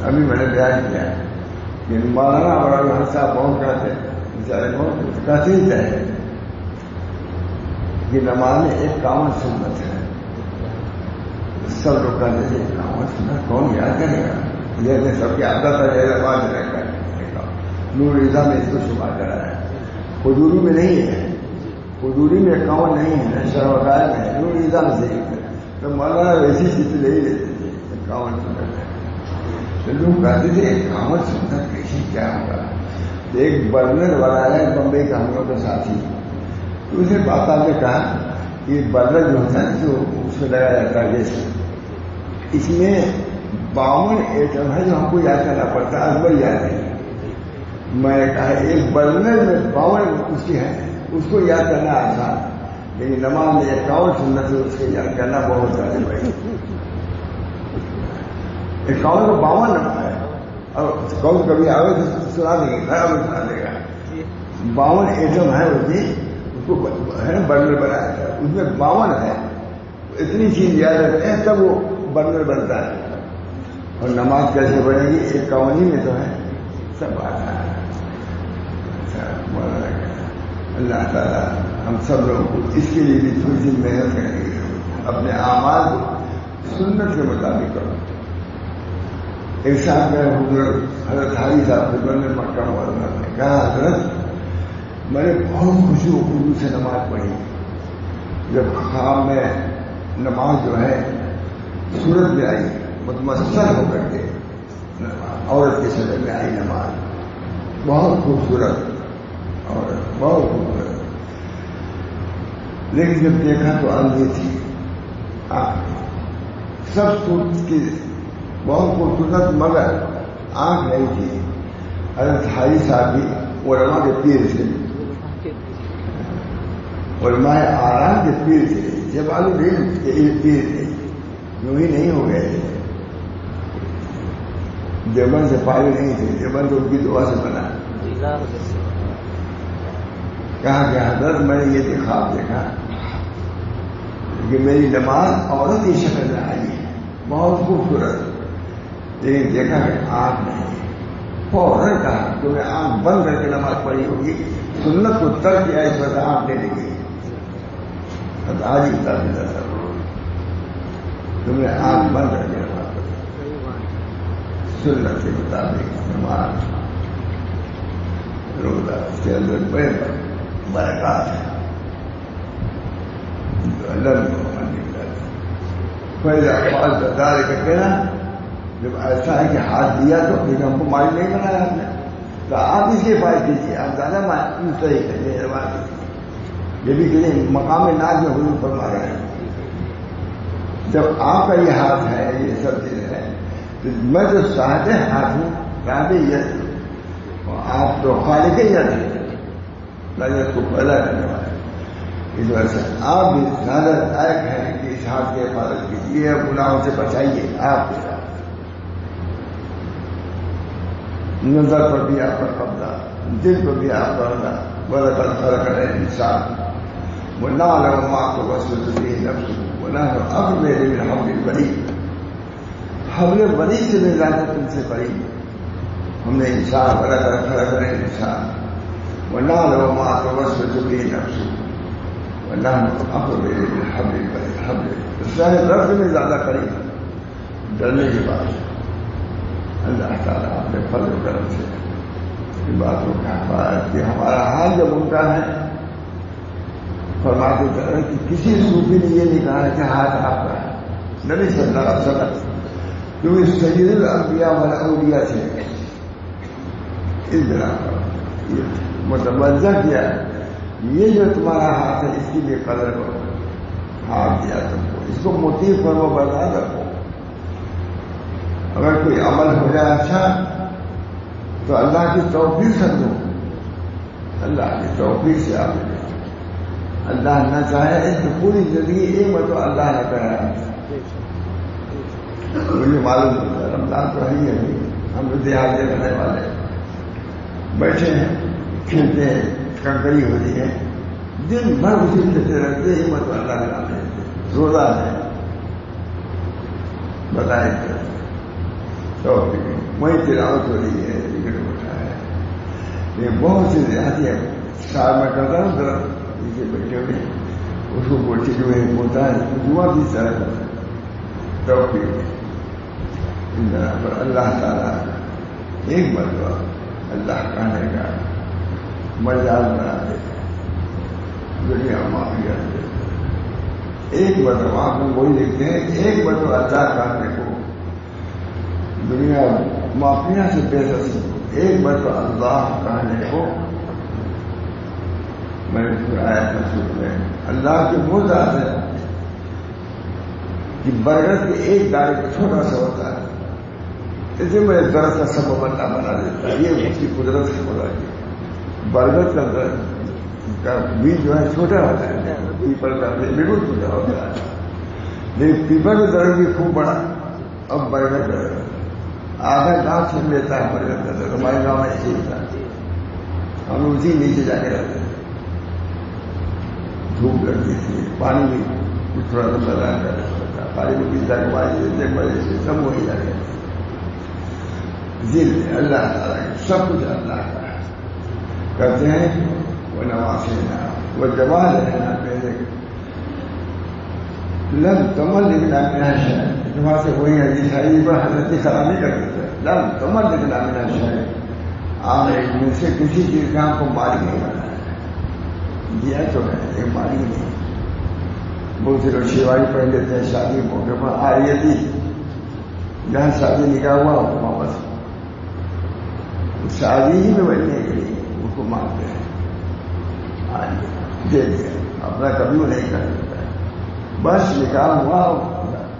ابھی میں نے بیان کیا کہ مولانا اور صاحب بہت کہتے ہیں، بیچارے بہت کہتے ہی چاہے کہ نماز میں ایک کامن سنت ہے. سب لوگ کہتے ہیں کامن سنت کون یاد کرے گا؟ جیسے سب کی عادت ہے نماز رہے گا. نور رضا میں اس کو شمار کرا ہے. حضوری میں نہیں ہے، حضوری میں اکاؤنٹ نہیں ہے، شروقائے میں ہے، نور رضا میں صحیح ہے. تو مولانا ویسی چیز نہیں لیتے تھے اکاؤنٹ سنت ہے. تو لوگ کہتے تھے اکاؤنٹ سنت کیسی کیا ہوگا. ایک برنر والا ہے بمبئی کا ہم لوگ کا ساتھی، تو اسے بات آپ نے کہا کہ برنر جو ہوتا ہے جو اس میں لگایا جاتا ہے جیسے اس میں 52 ایٹم ہے جو ہم کو یاد کرنا پڑتا ہے، ازبر یاد ہے. میں نے کہا ایک برنر میں 52 اس کی ہے، اس کو یاد کرنا آسان، لیکن نماز میں 51 سنت ہے اس کو یاد کرنا بہت زیادہ بڑی. 51 کو 52 نمبر ہے، اور کون کبھی آئے تو سنا دیں گے، خراب سنا دے گا. 52 ایٹم ہے اس میں، اس کو ہے نا برنر بنایا تھا، اس میں 52 ہے. اتنی چیز یاد رکھتے ہیں تب وہ برنر بنتا ہے. اور نماز کیسے بنے گی؟ 51 میں تو ہے سب آتا ہے. اللہ تعالیٰ ہم سب لوگوں کو اس کے لیے بھی تھوڑی سی محنت کریں گے، اپنے اعمال کو سنت کے مطابق کرو. ایک ساتھ میں حضرت حاجی صاحب خدمت میں مکہ معظمہ نے کہا حضرت میں نے بہت خوشی اردو سے نماز پڑھی. جب خواب میں نماز جو ہے صورت میں آئی متمثل ہو کر کے عورت کے شکل میں آئی نماز، بہت خوبصورت عورت، بہت خوبصورت. لیکن جب دیکھا تو اندھی تھی، سب صورت کی بہت خوبصورت مگر آنکھ نہیں تھی. حضرت حاجی صاحب بھی علماء کے پیر تھے، علماء آرام کے پیر تھے، جب آلو پیر تھے، یوں ہی نہیں ہو گئے تھے. دیوبند سے پارے نہیں تھے، دیوبند ان کی دعا سے بنا. کہا کہ حضرت میں نے یہ خواب دیکھا کہ میری نماز عورت کی شکل میں آئی ہے، بہت خوبصورت، لیکن دیکھا کہ آنکھ نہیں. فوراً کہا کہ میں آنکھ بند کر کے نماز پڑھی ہوگی، سنت کو ترک کیا اس وقت آنکھ نہیں لگی. آج ہی بتا دیتا تھا تم نے آنکھ بند کر کے رکھا سنت کے مطابق نماز روزہ اس کے اندر بڑے برکات ہیں اللہ دار کرتے نا جب ایسا ہے کہ ہاتھ دیا تو پھر ہم کو مائل نہیں بنایا آپ نے تو آپ اس کے پاس کیجیے آپ زیادہ صحیح کریے یہ بھی کہ مقام ناز میں حضور فرما رہے ہیں جب آپ کا یہ ہاتھ ہے یہ سب چیزیں ہیں تو میں جو صاحب ہاتھ ہوں صاحب یہ آپ تو خالق ہی نہیں کو پیدا کرنے والے اس وجہ سے آپ بھی زیادہ لائق ہیں کہ اس ہاتھ کی حفاظت کیجیے گناہوں سے بچائیے آپ کے ساتھ نظر پر بھی آپ کا قبضہ دل پر بھی آپ کا قبضہ بڑا فرق ہے انسان وہ نہ لگا ماں کو بس نفس وہ نہ اب میرے حمل بڑی حمل بڑی سے میں زیادہ تم سے قریب ہم نے انسان بڑا فرق ہے انسان وہ نہ لگا ماں کو بس نفس وہ نہ اب میرے حمل بڑی حمل درد میں زیادہ قریب ڈرنے کے بعد اللہ تعالیٰ اپنے فضل و کرم سے ان باتوں کا حفاظت کہ ہمارا حال جب ان کا ہے فرماتے ہیں کہ کسی صوفی نے یہ نہیں کہا کہ ہاتھ آپ کا ہے نبی صلی اللہ علیہ وسلم کیونکہ سید الانبیاء والاولیاء سے اس بنا پر متوجہ کیا یہ جو تمہارا ہاتھ ہے اس کی بھی قدر کرو ہاتھ دیا تم کو اس کو موتی فرما بردار رکھو اگر کوئی عمل ہو جائے اچھا تو اللہ کی توفیق سمجھو اللہ کی توفیق سے آپ نے اللہ نہ چاہے تو پوری زندگی ایک مرتبہ اللہ نہ کہا مجھے معلوم ہوتا ہے رمضان تو ہے ہی ہے ہم لوگ دیہات کے رہنے والے بیٹھے ہیں کھیلتے ہیں کنکری ہوتی ہے دن بھر اسی کھیلتے رہتے ایک مرتبہ اللہ کے نام لیتے روزہ ہے بتائیں تو وہی تلاوت ہو رہی ہے ذکر اٹھا ہے یہ بہت سی دیہاتی ہے سال میں کرتا ہوں ذرا نیچے بیٹھے ہوئے اس کو بولتے جو ہے بولتا ہے دعا بھی طرح کرتا ہے توفیق پر اللہ تعالیٰ ایک مرتبہ اللہ کہنے کا مجال بنا دے دنیا معافیت دے ایک مرتبہ آپ لوگ وہی لکھتے ہیں ایک مرتبہ اللہ کہنے کو دنیا معافیا سے بہتر ایک مرتبہ اللہ کہنے کو میں نے آیا محسوس میں اللہ کی وہ ذات ہے کہ برگد کے ایک دانے کا چھوٹا سا ہوتا ہے اسے میں درخت کا سبب اللہ بنا دیتا ہے یہ اس کی قدرت سے خدا کی برگد کا بیج جو ہے چھوٹا ہوتا ہے پیپل کا بالکل چھوٹا ہوتا ہے لیکن پیپل کا درخت بھی خوب بڑا اب برگد آدھا گاؤں چھین لیتا ہے برگد کا درخت ہمارے گاؤں میں ایسے ہوتا ہے ہم اسی نیچے جا کے رہتے ہیں دھوپ لگتی تھی پانی بھی تھوڑا سا بدلا کرتا پانی کو پیتا کے بعد بڑے سے سب وہی لگے ذل اللہ تعالیٰ سب کچھ اللہ کا ہے کرتے ہیں وہ نواسینا وہ جمال رہنا پہلے لم تمل لکھنا میرا شہر وہاں سے وہی ہے عیسائی پر حضرت خرابی کر دیتے ہیں لم تمل لکھنا میرا شہر آپ ایک دن سے کسی چیز کا ہم کو مالک نہیں بنا دیا تو ہے یہ مالک نہیں بہت سے لوگ شیوائی پہن لیتے ہیں شادی موقع پر آ رہی تھی جہاں شادی نکاح ہوا وہاں بس شادی ہی میں بننے کے لیے اس کو مانگتے ہیں دے دیا اپنا کبھی وہ نہیں کر سکتا ہے بس نکاح ہوا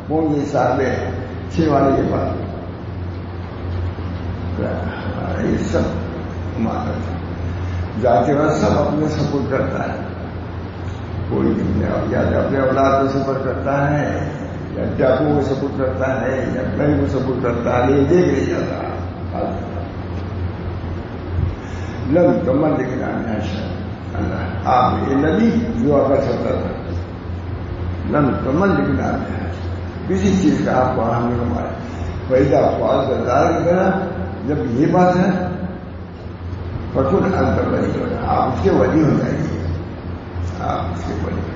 وہ یہ صاحب شیوانی کے پاس یہ سب مانگتا جاتے وقت سب اپنے سپورٹ کرتا ہے کوئی یا اپنے اولاد کو سپورٹ کرتا ہے یا ڈاکو کو سپورٹ کرتا ہے یا بہن کو سپورٹ کرتا ہے یہ دیکھ نہیں جاتا لم کمل لیکن اللہ آپ یہ نبی دعا کر سکتا تھا لم کمل لیکن کسی چیز کا آپ کو ہم نے ہمارا پیدا فوج کا دار کی طرح جب یہ بات ہے فٹوٹ انتر ولی ہونا آپ اس کے ولی ہو جائیے آپ اس کے ولی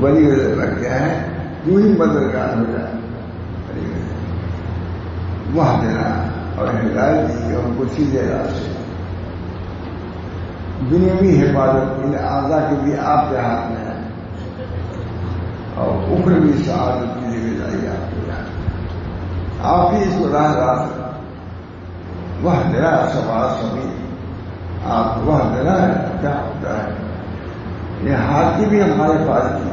ولی لگ گیا ہے یوں ہی مددگار ہو جائے. وہاں دینا اور ہدایت دی ہم کو سیدھے راستے. دنیاوی حفاظت ان اعضاء کے بھی آپ کے ہاتھ میں ہے اور اخروی سعادت کی ذمہ داری آپ کے ہاتھ میں. آپ ہی اس کو راہ راست وہ دینا سوال سبھی آپ وہ دینا ہے. کیا ہوتا ہے یہ ہاتھ کی بھی ہمارے حفاظت کی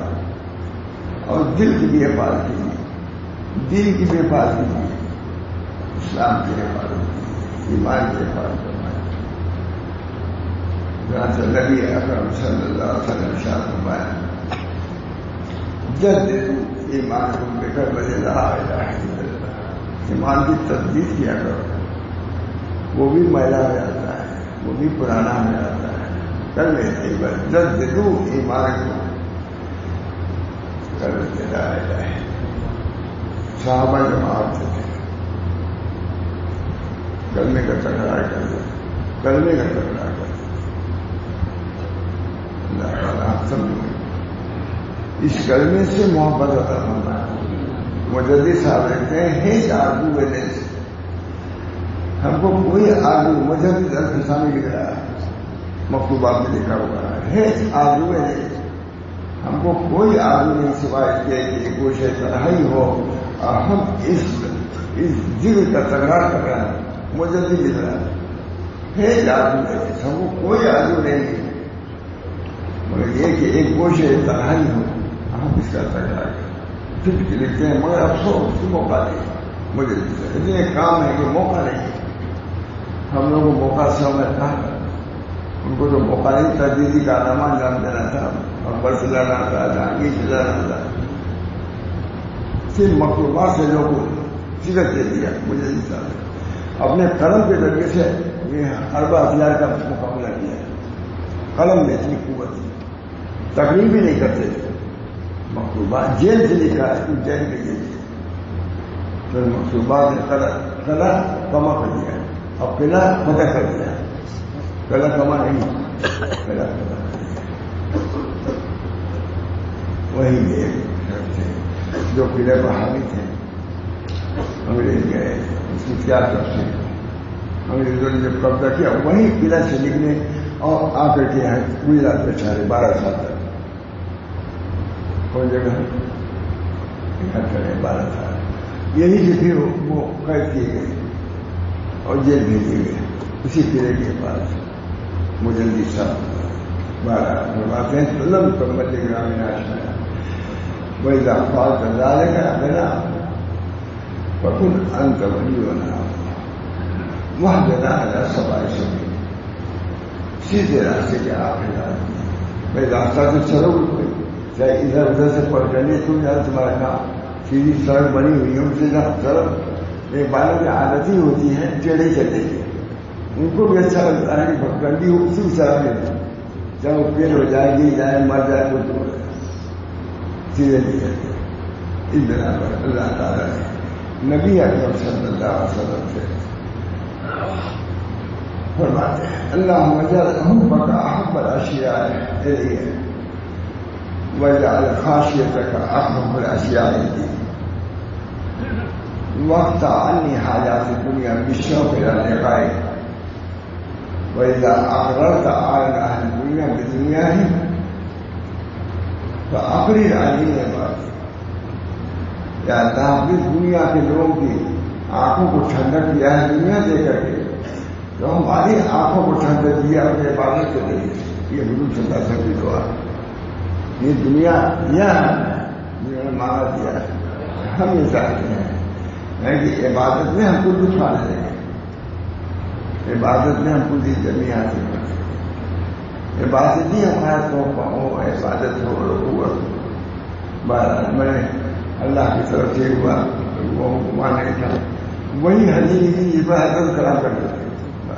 اور دل کی بھی حفاظت کی, دل کی بھی حفاظت کی, اسلام کی حفاظت کی, ایمان کی حفاظت کرنا. نبی اکرم صلی اللہ علیہ وسلم ارشاد فرمایا جددوا ایمانکم بکلمۃ لا الہ الا اللہ. ایمان کی تجدید کیا کرو, وہ بھی میلا ہو جاتا ہے, وہ بھی پرانا ہو جاتا ہے. کلمہ طیبہ جددوا ایمانکم بکلمۃ لا الہ الا اللہ. صحابہ جماعت تھے کلمے کا تکرار کر دے, کلمے کا تکرار کر دے. اللہ تعالیٰ سمجھو اس کلمے سے محبت عطا فرمائے. مجدد صاحب کہتے ہیں ہیچ آرزو ویلے سے ہم کو کوئی آرزو, مجدد الفسانی لکھ رہا ہے مکتوبات میں لکھا ہوا ہے, ہیچ آرزو ویلے ہم کو کوئی آرزو نہیں سوائے کہ کوشش تنہائی ہو اور ہم اس دل کا تکرار کر رہے ہیں. مجدد لکھ رہا ہے ہیچ آرزو ویلے ہم کو کوئی آرزو نہیں مگر یہ کہ ایک کوشش تنہائی ہو ہم اس کا تکرار کریں. پھر لکھتے ہیں مگر افسوس کی موقع نہیں, مجھے اتنے کام ہے کہ موقع نہیں. ہم لوگوں کو موقع سمجھ کہاں کرنا, ان کو تو موقع نہیں تھا. دیدی کا نامہ انجام دینا تھا اور بس چلانا تھا, جہانگیر چلانا تھا. صرف مکتوبات سے لوگوں کو سیرت دے دیا. مجھے اپنے قلم کے ذریعے سے یہ اربع ہتھیار کا مقابلہ کیا. قلم میں اتنی قوت تھی, تقریر بھی نہیں کرتے تھے. مکتوبات جیل سے لکھا ہے تو جیل میں گئی تھی. پھر مکتوبات نے قلع کما کر دیا اور قلعہ فتح کر دیا. قلعہ کما نہیں, قلعہ فتح کر دیا. وہی ایک تھے جو قلعے پر حاوی تھے. انگریز گئے, اس کی کیا تفصیل. انگریزوں نے جب قبضہ کیا وہی قلعہ سے نکلے اور آ کر کے گجرات میں ٹھہرے 12 سال تک. کوئی جگہ کرے 12 سال. یہی سے پھر وہ قید کیے گئے اور جیل بھیجے گئے اسی قلعے کے پاس. مجدد صاحب 12 ہیں لم کمل گرامین آشنا وإذا قالت ذلك أبنا فكن أنت ولينا واهدنا على سواء السبيل. سیدھے راستے کے آخر آدمی میں راستہ تو چلو چاہے ادھر ادھر سے پڑ کرنے تم یار تمہارا کام سیدھی سڑک بنی ہوئی ہے, ان سے سڑک ایک بالوں کی عادت ہی ہوتی ہے ٹیڑھے چلے گی. ان کو بھی اچھا لگتا ہے کہ گندی ہو اسی سڑک میں جب وہ پیڑ ہو جائے گی جائے مر جائے تو ہو جائے سیدھے لیے. اس بنا پر اللہ تعالیٰ نے نبی اکرم صلی اللہ علیہ وسلم سے فرماتے ہیں اللہم اجعل حبک احب الاشیاء الیہ واجعل خاشیتک احب الاشیاء الیہ واقطع عنی حاجات الدنیا بالشوق الى لقائک واذا اقررت عن اهل الدنیا بدنیاہم فاقرر عنی عبادک. یا اللہ بھی دنیا کے لوگوں کی آنکھوں کو ٹھنڈک دیا ہے دنیا دے کر کے, تو ہماری آنکھوں کو ٹھنڈک دیا اپنے عبادت کے ذریعے. یہ حضور صلی اللہ علیہ وسلم کی دعا. یہ دنیا دنیا نے مانگا دیا ہے. ہم یہ چاہتے ہیں کہ عبادت میں ہم کو لطف آنے لگے, عبادت میں ہم کو جمی حاصل کر سکیں. عبادت ہی ہمارا توقع ہو, عبادت ہو رکوعت. بہرحال میں اللہ کی طرف سے ہوا وہ مانے تھا وہی حدیث کی عبادت کرا کرتے تھے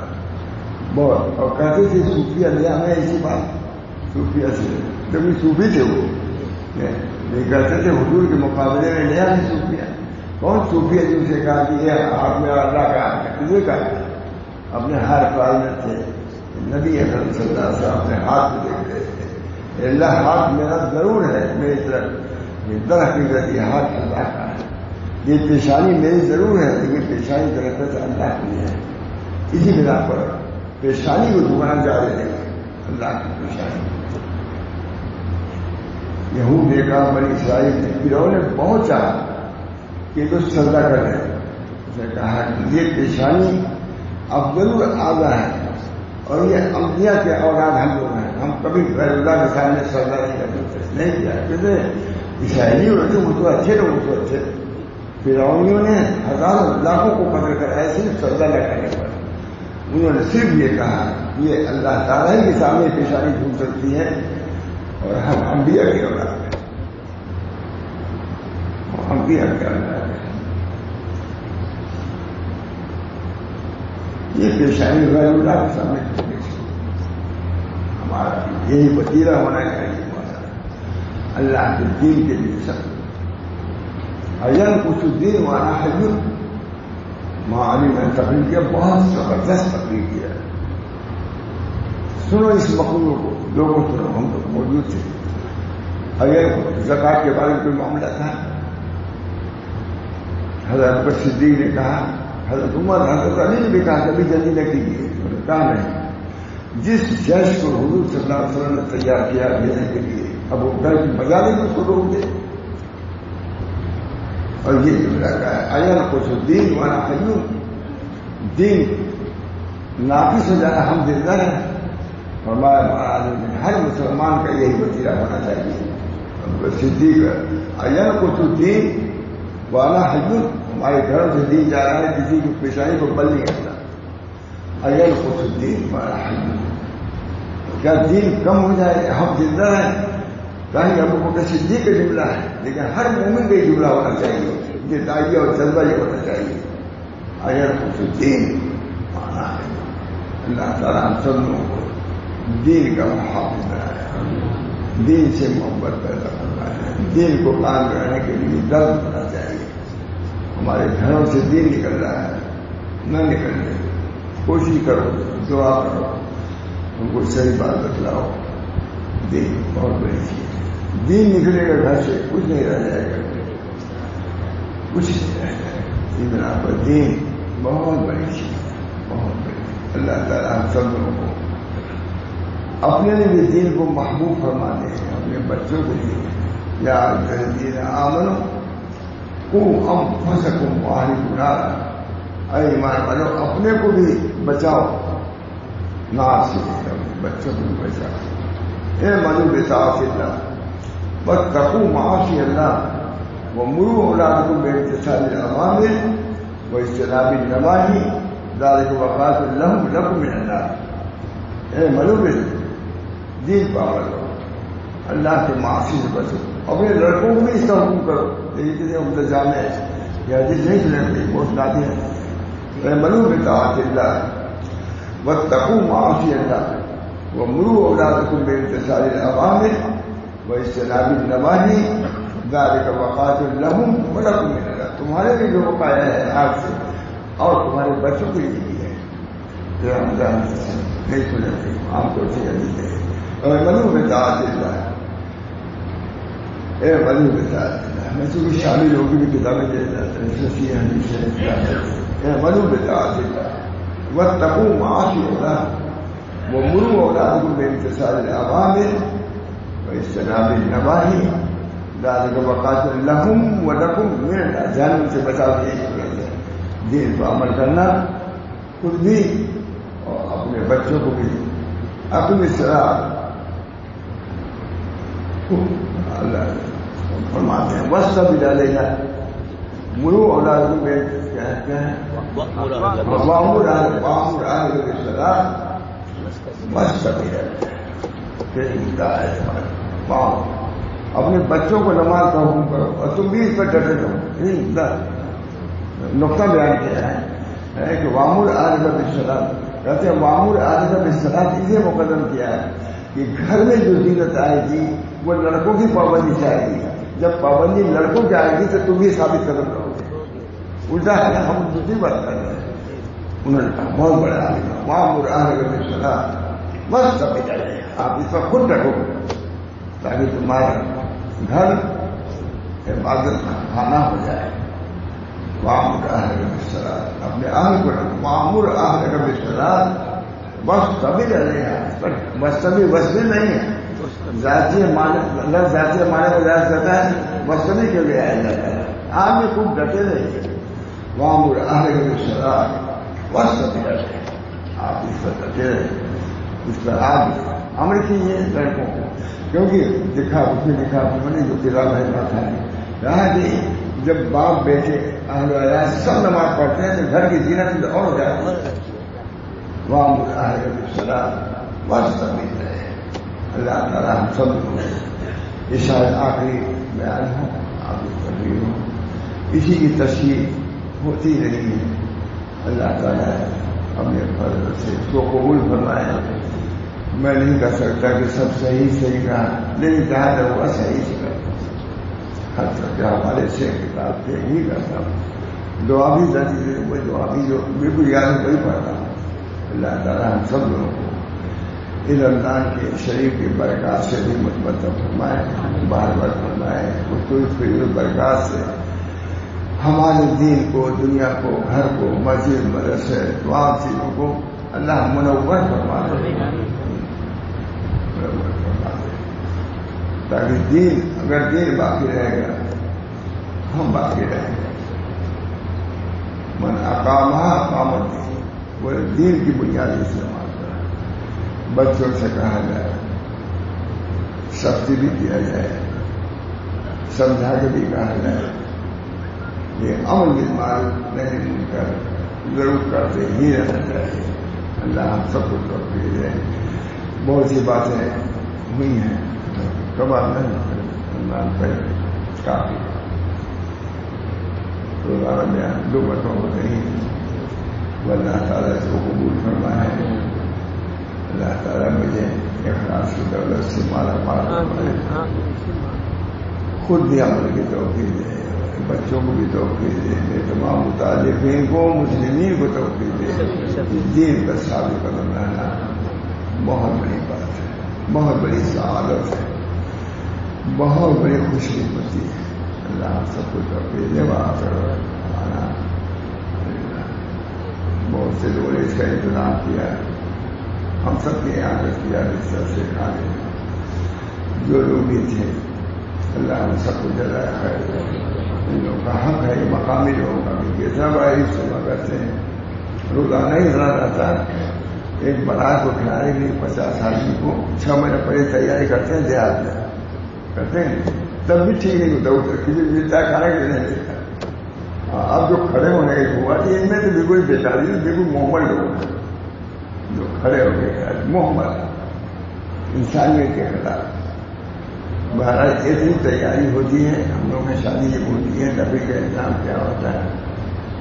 بہت, اور کہتے تھے صوفیہ لیا میں اسی بات صوفیہ سے جب صوفی تھے وہ نہیں کہتے تھے حضور کے مقابلے میں لیا نہیں صوفیہ. کون صوفیہ جن سے کہا کہ یہ آپ میں اللہ کا تجھے کہا اپنے ہر پال میں تھے. نبی اکرم صلی اللہ علیہ وسلم اپنے ہاتھ میں دیکھ رہے تھے اللہ ہاتھ میرا ضرور ہے میری طرف، یہ در حقیقت یہ ہاتھ اللہ کا ہے، یہ پیشانی میری ضرور ہے لیکن پیشانی درخت اللہ کی ہے، اسی بنا پر پیشانی کو دھونا جاری رہے گا اللہ کی پیشانی۔ یہود نے کہا بنی اسرائیل نے، فرعون نے بہت چاہا کہ تو سجدہ کر رہے ہیں، اس نے کہا کہ یہ پیشانی اب ضرور آگاہ ہے اور یہ انبیاء کے اولاد ہم لوگ ہیں، ہم کبھی غیر اللہ کے سامنے سجدہ نہیں کر سکتے، نہیں کیا، کہتے اسرائیلی ہوتے وہ تو اچھے لوگ تو اچھے، فرعونیوں نے ہزاروں لاکھوں کو پکڑ کر ایسے سجدہ لگانے پر انہوں نے صرف یہ کہا یہ اللہ تعالیٰ کے سامنے پیشانی جھوم سکتی ہے اور ہم انبیاء کے اولاد ہیں، انبیاء کے اولاد ہیں، یہ پیشانی غیر اللہ کے سامنے جھومنے سے ہمارا یہی وسیلہ ہونا چاہیے اللہ کے دین کے لیے سب۔ اجل کچھ دین والا حجم معانی میں تقریر کیا، بہت زبردست تقریر کیا، سنو اس مقولوں کو، لوگوں سنو، ہم لوگ موجود تھے۔ اگر زکات کے بارے میں کوئی معاملہ تھا، حضرت بکر صدیق نے کہا، حضرت عمر، حضرت علی نے بھی کہا کبھی جلدی نہ کیجیے، کہا نہیں، جس جیش کو حضور صلی اللہ علیہ وسلم نے تیار کیا دینے کے لیے اب وہ گھر کی بجا لیں گے اس کو روک دے، اور یہ جملہ کہا ہے اجل کچھ دین والا حجم، دین ناقص ہو جانا ہم زندہ ہیں، ہمارے ہر مسلمان کا یہی وسیلہ ہونا چاہیے۔ صدیق اجل کچھ دین والا حجم، ہمارے گھروں سے دین جا رہا ہے، کسی کی پیشانی کو بل نہیں کرتا، اجل کچھ دین والا حجم، کیا دین کم ہو جائے؟ ہم زندہ ہیں، کہیں ابو بکر صدیق کا جملہ ہے لیکن ہر مومن کا یہ جملہ ہونا چاہیے، یہ داعیہ اور جذبہ یہ ہونا چاہیے، اجل کچھ دین مانا ہے۔ اللہ تعالیٰ ہم سب لوگوں کو دین کا محافظ بنایا، دین سے محبت پیدا کرنا ہے، دین کو قائم کرنے کے لیے درد ہونا چاہیے۔ ہمارے گھروں سے دین نکل رہا ہے، نہ نکلنے کوشش کرو، دعا کرو، ان کو صحیح بات بتلاؤ، دین بہت بڑی چیز ہے، دین نکلے گا گھر سے کچھ نہیں رہ جائے گا، کچھ نہیں رہ جائے گا، یہ بنا پر دین بہت بڑی چیز ہے، بہت بڑی۔ اللہ تعالیٰ ہم سب لوگوں کو اپنے لیے دین کو محبوب فرمانے ہیں، اپنے بچوں کے لیے، یا الذین آمنوا قوا انفسکم واہلکم نارا، اے ایمان والو اپنے کو بھی بچاؤ نار سے، بچوں کو بھی بچاؤ، اعملوا بطاعۃ اللہ واتقوا معاصی اللہ ومروا اولادکم بامتثال الاوامر واجتناب النواہی ذلک وقاۃ لکم من النار۔ اعملوا دین پر عمل کرو، اللہ کے معاصی سے بچو، اپنے لڑکوں کو بھی اس کا حکم کرو، لیکن کسی عمدہ جامع ہے یا جس نہیں سنیں بہت نادر ہے۔ اعملوا بطاعۃ اللہ واتقوا معاصی اللہ ومروا اولادکم بامتثال الاوامر واجتناب النواہی ذلک وقاۃ لہم ولکم من النار۔ تمہارے لیے جو وقایا ہے آگ سے اور تمہارے بچوں کے لیے بھی ہے، رمضان نہیں سنے عام طور سے یہی ہے۔ اعملوا بطاعۃ اللہ، اعملوا بطاعۃ اللہ، میں تو شامل لوگوں کی بھی کتابیں دے جاتے ہیں، اعملوا بطاعۃ اللہ واتقوا معاصی اللہ ومروا اولادکم بامتثال الاوامر واجتناب النواہی ذلک وقاۃ لہم ولکم من النار۔ جہنم سے بچاؤ دین پر عمل کرنا، خود بھی اور اپنے بچوں کو بھی، اپنی صلاح اللہ فرماتے ہیں وَاسْتَبِرْ عَلَيْهَا مروا اولادکم کیا ہے وَأْمُرْ أَهْلَكَ بِالصَّلَاةِ وَاسْتَبِرْ عَلَيْهَا، اپنے بچوں کو نماز کا حکم کرو اور تم بھی اس پر ڈٹے رہو۔ نقطہ بیان کیا ہے کہ وَأْمُرْ أَهْلَكَ بِالصَّلَاةِ، کہتے ہیں وَأْمُرْ أَهْلَكَ بِالصَّلَاةِ اسے مقدم کیا ہے کہ گھر میں جو زینت آئے گی وہ لڑکوں کی پابندی سے آئے گی، جب پابندی لڑکوں کی آئے گی تو تم بھی ثابت قدم رہو گے، الٹا ہے ہم دوسری بات کر رہے ہیں۔ انہوں نے کہا بہت بڑا عالم وَأْمُرْ أَهْلَكَ بِالصَّلَاةِ وَاسْتَبِرْ عَلَيْهَا، آپ اس پر خود رکھو، تاکہ تمہارا گھر عبادت کا خانہ ہو جائے. وَأَمُرْ أَهْلَكَ بِالصَّلَاةِ، اپنے اہل کو وَأَمُرْ أَهْلَكَ بِالصَّلَاةِ وَاصْطَبِرْ عَلَيْهَا. وَاصْطَبِرْ وصبر نہیں ہے، ذاتی معنی اللہ ذاتی معنی کو ظاہر کرتا ہے. وصبر کے لیے آیا جاتا ہے. آپ بھی خوب ڈٹے رہیے. وَأَمُرْ أَهْلَكَ بِالصَّلَاةِ وَاصْطَبِرْ عَلَيْهَا. آپ اس پر ڈٹے رہے، اس پر آپ امر کیجیے لڑکوں کو، کیونکہ دکھا اس میں دکھا نہیں جو کتاب ہے تھا رہا کہ جب باپ بیٹے اہل عیال سب نماز پڑھتے ہیں تو گھر کی زینت اور ہو جاتی ہے. وَأَمُرْ أَهْلَكَ بِالصَّلَاةِ وَاصْطَبِرْ عَلَيْهَا. اللہ تعالیٰ ہم سب کو یہ شاید آخری بیان ہو، آخری تقریر ہو، اسی کی تشریح ہوتی رہی ہے. اللہ تعالیٰ اپنے فضل سے اس کو قبول فرمائے. میں نہیں کہہ سکتا کہ سب صحیح کہا، لیکن جہاں تک وہ صحیح سے کرتا ہوں، ہر طرح ہمارے سے کتاب سے ہی کرتا ہوں. دعا بھی ذاتی وہ دعا بھی جو بالکل یاد وہی پڑھتا ہوں. اللہ تعالیٰ ہم سب لوگوں کو اس رمضان کے شریف کی برکات سے بھی متمتع فرمائے، بار بار فرمائے. اس کو اس برکات سے ہمارے دین کو، دنیا کو، گھر کو، مسجد، مدرسے، دعا چیزوں کو اللہ منور فرما دے، تاکہ دین، اگر دین باقی رہے گا ہم باقی رہیں گے. من اقامہ اقامت دین، وہ دین کی بنیادی استعمال کرا. بچوں سے کہا جائے، سختی بھی کیا جائے، سمجھا کے بھی کہا جائے. یہ امر بالمعروف نہی عن المنکر ضرور کرتے ہی رہنا چاہیے. اللہ ہم سب کو توفیق دے. بہت سی باتیں ہوئی ہیں، کباب نہیں کافی روزانہ بیان 2 باتوں کو نہیں. اللہ تعالیٰ اس کو قبول فرمائے. اللہ تعالیٰ مجھے اخلاص کی دولت سے مالا مال فرمائے. خود بھی عمل کی توفیق دے، بچوں کو بھی توفیق دے، تمام متعلقین کو، مسلمین کو توفیق دے. دین پر ثابت قدم رہنا بہت بڑی بات ہے، بہت بڑی سعادت ہے، بہت بڑی خوش قسمتی ہے. اللہ ہم سب کو توفیق دے. بہت سے لوگوں نے اس کا انتظام کیا، ہم سب کی عادت کیا اس طرح سے کھانے. جو لوگ بھی تھے اللہ ہم سب کو جزائے خیر. ان لوگوں کا حق ہے، مقامی لوگوں کا بھی کہ سب آئی صبح کرتے ہیں. روزانہ ہی اتنا رہتا ہے. ایک برات کو کھلانے کے لیے 50 آدمی کو 6 مہینے پہلے تیاری کرتے ہیں. دیہات میں کرتے ہیں تب بھی ٹھیک ہے، کسی ملتا کھانے کے لیے نہیں دیتا. اب جو کھڑے ہونے کی ہوا ان میں تو بالکل بیکاری، بالکل محمد لوگ ہیں جو کھڑے ہو گئے. محمد انسانیت کے خلاف. بہرحال اتنی تیاری ہوتی ہے. ہم لوگوں میں شادی جب ہوتی ہے نبی کا انتظام کیا ہوتا ہے،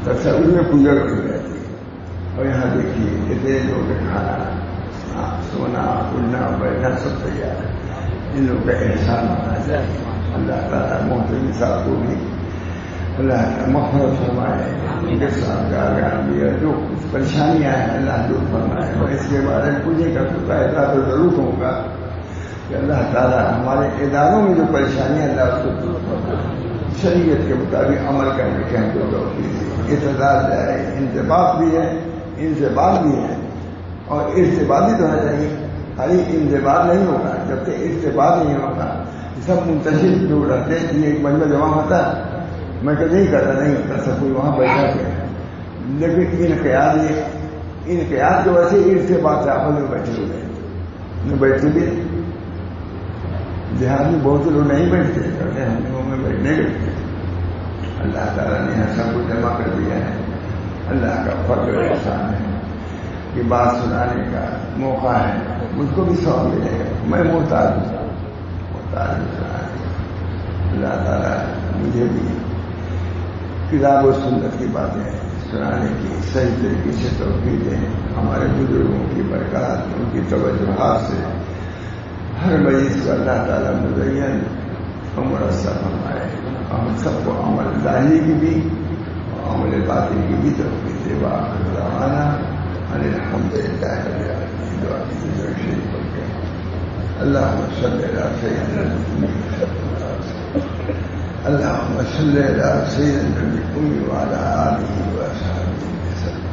تصور میں پوجا کری جاتی ہے. اور یہاں دیکھیے اتنے لوگ کھانا، سونا، اٹھنا، بیٹھنا سب تیار ہے. ان لوگوں کا احسان ہونا چاہیے. اللہ تعالیٰ محترم صاحب کو بھی اللہ مغفرت فرمائے. ان کے ساتھ گارگان بھی جو کچھ پریشانیاں ہیں اللہ دور فرمائے. اور اس کے بارے میں پوچھے کا ایسا تو ضرور ہوگا کہ اللہ تعالیٰ ہمارے اداروں میں جو پریشانیاں اللہ اس کو دور فرمائے. شریعت کے مطابق عمل کرنے کے ہم کو توفیق دی. اعتدال جائے، انضباط بھی ہے، انضباط بھی ہے. اور ارتباط بھی تو ہونا چاہیے. خالی انضباط نہیں ہوگا جب تک ارتباط نہیں ہوگا. سب منتشر جو رہتے ہیں ایک مجمع جمع ہوتا ہے. میں کہ نہیں کرتا، نہیں ہوتا، سب کوئی وہاں بیٹھا گیا. لیکن انقیاد کی وجہ سے ارتباط سے آپس میں بیٹھے ہوئے ہیں. بیٹھتے بھی دیہات میں بہت سے لوگ نہیں بیٹھتے کرتے، ہم لوگوں میں بیٹھنے بیٹھتے. اللہ تعالیٰ نے سب کو جمع کر دیا ہے. اللہ کا فضل و احسان ہے کہ بات سنانے کا موقع ہے. مجھ کو بھی سوال ملے گا، میں محتاج ہوں. اللہ تعالیٰ مجھے بھی کتاب و سنت کی باتیں سنانے کی صحیح طریقے سے توفیق دیں. ہمارے بزرگوں کی برکات، ان کی توجہات سے ہر مریض کو اللہ تعالیٰ مزین اور مرسر فرمائے. ہم سب کو عمل ظاہری کی بھی اور عمل باطن کی بھی توفیق دے. وآخر دعوانا ان الحمد للہ رب العالمین. دعا کی اللهم صل على سيدنا محمد اللهم صل على سيدنا محمد وعلى آله وصحبه وسلم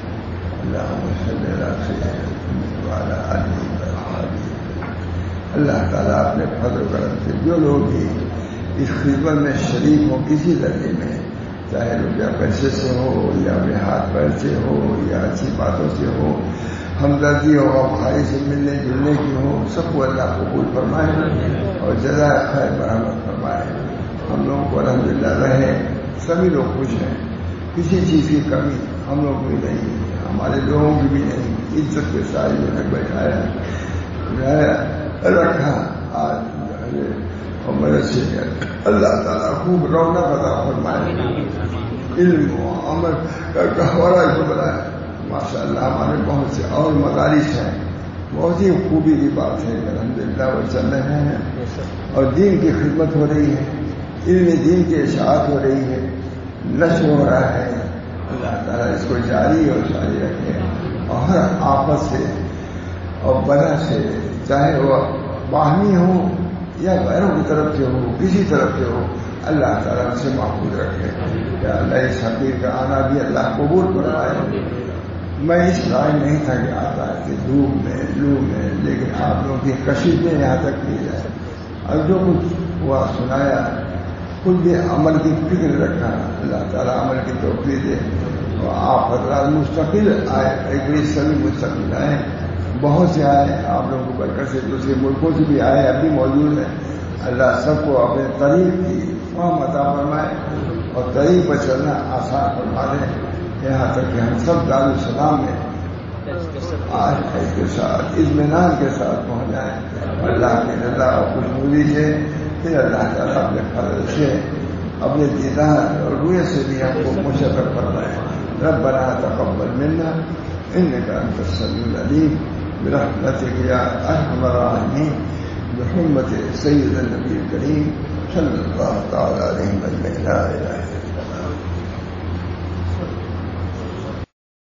اللهم صل على سيدنا محمد وعلى آله وصحبه وسلم. اللہ تعالیٰ اپنے فضل و کرم سے جو لوگ بھی اس خدمت میں شریک ہوں کسی درجے میں، چاہے روپیہ پیسے سے ہو یا بے ہاتھ پیر سے ہو یا اچھی باتوں سے ہو، ہمدردی ہو اور بھائی سے ملنے جلنے کی ہو، سب کو اللہ قبول فرمائے اور جزائے خیر برآمد فرمائے. ہم لوگوں کو الحمدللہ رہے، سبھی لوگ خوش ہیں، کسی چیز کی کمی ہم لوگ بھی نہیں، ہمارے لوگوں کی بھی نہیں. عزت کے ساتھ بیٹھایا رکھا آج اور میرے سے اللہ تعالیٰ خوب رونق عطا فرمائے، علم و عمل کا گہوارہ جو بنائے. ماشاء اللہ ہمارے بہت سے اور مدارس ہیں، بہت ہی خوبی کی بات ہے، الحمدللہ وہ چل رہے ہیں اور دین کی خدمت ہو رہی ہے، علم دین کی اشاعت ہو رہی ہے، نشر ہو رہا ہے. اللہ تعالیٰ اس کو جاری اور جاری رکھے اور ہر آپس سے اور بلا سے، چاہے وہ باہمی ہو یا غیروں کی طرف سے ہو، کسی طرف سے ہو، اللہ تعالیٰ سے محفوظ رکھے. کہ اللہ اس حقیر کا آنا بھی اللہ قبول فرمائے. میں اس رائے نہیں تھا کہ آتا ہے کہ دھوپ میں لو میں، لیکن آپ لوگوں کی کشش میں یہاں تک کی جائے اور جو کچھ ہوا سنایا، خود بھی عمل کی فکر رکھا. اللہ تعالیٰ عمل کی توفیق دے. اور آپ حضرات مستقل آئے، ایک بڑی سبھی مستقل آئے، بہت سے آئے، آپ لوگوں کو برکت سے دوسرے ملکوں سے بھی آئے، اب بھی موجود ہیں. اللہ سب کو اپنے طریق کی فہم عطا فرمائے اور طریق پر چلنا آسان فرما دے، یہاں تک کہ ہم سب دارالسلام میں آج کے ساتھ اطمینان کے ساتھ پہنچ جائیں. اللہ کی رضا اور خوشنودی سے پھر اللہ تعالیٰ اپنے فضل سے اپنے دیدار اور روئے سے بھی ہم کو مشرف فرمائے. ربنا تقبل منا انك انت السميع العليم برحمتك يا ارحم الراحمين بحرمة سيد النبي الكريم صلى الله تعالى عليه وسلم. لا اله